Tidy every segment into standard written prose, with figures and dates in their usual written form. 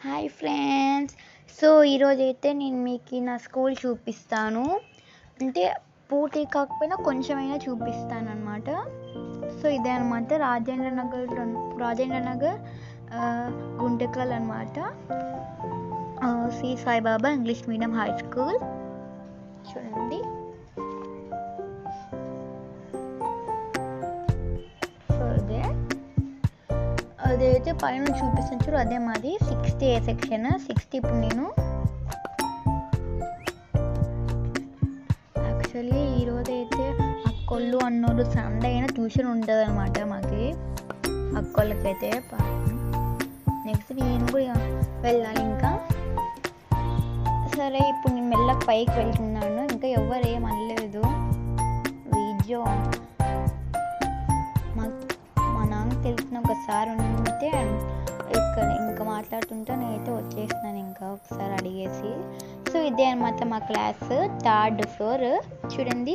Hi friends. So ఈరోజైతే నేను మీకు నా స్కూల్ చూపిస్తాను. అంటే పూర్తి కాకపోయినా కొంచెమైనా చూపిస్తాను అనమాట. సో ఇదే అనమాట రాజేంద్ర నగర్ గుంటకల్ అనమాట. Sri Saibaba English medium high school చూడండి. సో అదైతే పైన చూపిస్తాను చూడు, అదే మాది 60 ఏ సెక్షన్. 60 ఇప్పుడు నేను యాక్చువల్లీ ఈరోజైతే అక్కోళ్ళు అన్నోళ్ళు సండే అయినా ట్యూషన్ ఉంటుంది అనమాట మాకి. అక్కోళ్ళకైతే నెక్స్ట్ నేను కూడా వెళ్ళాలి ఇంకా. సరే ఇప్పుడు నేను మెల్లగా పైకి వెళ్తున్నాను. ఇంకా ఎవరు ఏం అనలేదు. వీడియో మా నాన్న తెలిసిన ఒకసారి ఉంటే ఇక్కడ ఇంకా మాట్లాడుతుంటే నేనైతే వచ్చేసినాను ఇంకా ఒకసారి అడిగేసి. సో ఇదే అనమాట మా క్లాస్, 3rd ఫ్లోర్. చూడండి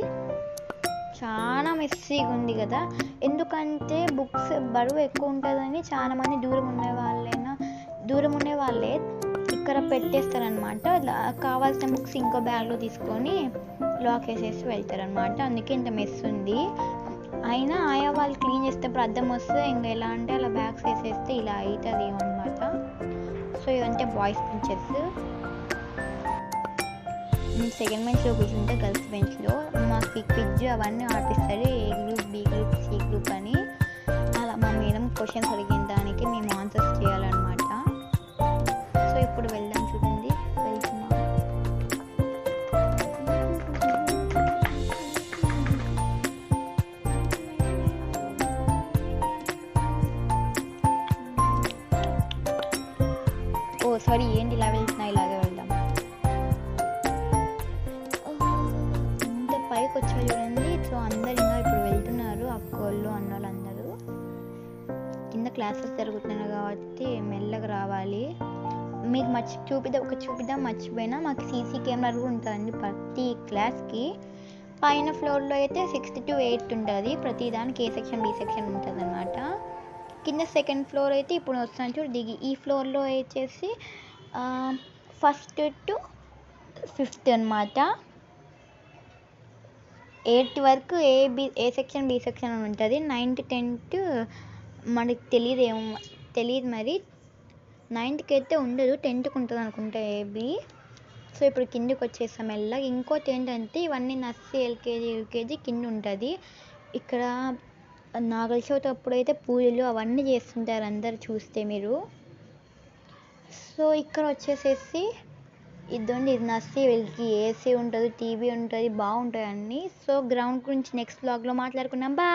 చాలా మెస్సీగా ఉంది కదా. ఎందుకంటే బుక్స్ బరువు ఎక్కువ ఉంటుందని చాలామంది దూరం ఉండే వాళ్ళే ఇక్కడ పెట్టేస్తారనమాట. కావాల్సిన బుక్స్ ఇంకో బ్యాగ్లో తీసుకొని లాక్ వేసేసి వెళ్తారనమాట. అందుకే ఇంత మెస్ ఉంది. అయినా ఆయా వాళ్ళు క్లీన్ చేసేటప్పుడు అద్దం వస్తే ఇంకా ఎలా అంటే అలా బ్యాగ్స్ వేసేస్తే ఇలా అవుతుంది అనమాట. సో ఇదంటే బాయ్స్ బెంచెస్. సెకండ్ బెంచ్లో కూర్చుంటే గర్ల్స్ బెంచ్లో మాకు క్విజ్ అవన్నీ ఆడిపిస్తారు. A group, B group, C group అని. అలా మా మేడం క్వశ్చన్స్ అడిగిన దానికి మేము ఆన్సర్స్ చేయాలన్నమాట. సో ఇప్పుడు వెళ్దాం చూడండి, వెళ్తున్నాం. సారీ ఏంటి ఇలా వెళ్తున్నా, ఇలాగే వెళ్దాం. ఇంత పైకి వచ్చా చూడండి. సో అందరు ఇంకా ఇప్పుడు వెళ్తున్నారు, అక్కోళ్ళు అన్నోళ్ళు అందరూ. కింద క్లాసెస్ జరుగుతున్నాయి కాబట్టి మెల్లగా రావాలి. మీకు చూపిద్దాం మర్చిపోయినా, మాకు సీసీ కెమెరాలు కూడా ఉంటుందండి ప్రతి క్లాస్కి. పైన ఫ్లోర్లో అయితే 6 to 8 ఉంటుంది. ప్రతి దానికి ఏ సెక్షన్ బి సెక్షన్ ఉంటుంది అనమాట. కింద సెకండ్ ఫ్లోర్ అయితే ఇప్పుడు వస్తాను చూడు దిగి. ఈ ఫ్లోర్లో వచ్చేసి 1st to 5th అనమాట. 8 వరకు ఏ సెక్షన్ బి సెక్షన్ అని ఉంటుంది. 9th 10th మనకి తెలియదు మరి. 9th అయితే ఉండదు, 10th ఉంటుంది అనుకుంటా ఏబి. సో ఇప్పుడు కిందకి వచ్చేస్తాం మెల్లగా. ఇంకోటి ఏంటంటే ఇవన్నీ నర్సరీ, ఎల్కేజీ, యూకేజీ కింద ఉంటుంది. ఇక్కడ నాగల చవితి అప్పుడైతే పూజలు అవన్నీ చేస్తుంటారు అందరు చూస్తే మీరు. సో ఇక్కడ వచ్చేసేసి ఇది నర్సరీ, వీళ్ళకి ఏసీ ఉంటుంది, టీవీ ఉంటుంది, బాగుంటాయి అన్నీ. సో గ్రౌండ్ గురించి నెక్స్ట్ బ్లాగ్లో మాట్లాడుకున్నాం. బాయ్.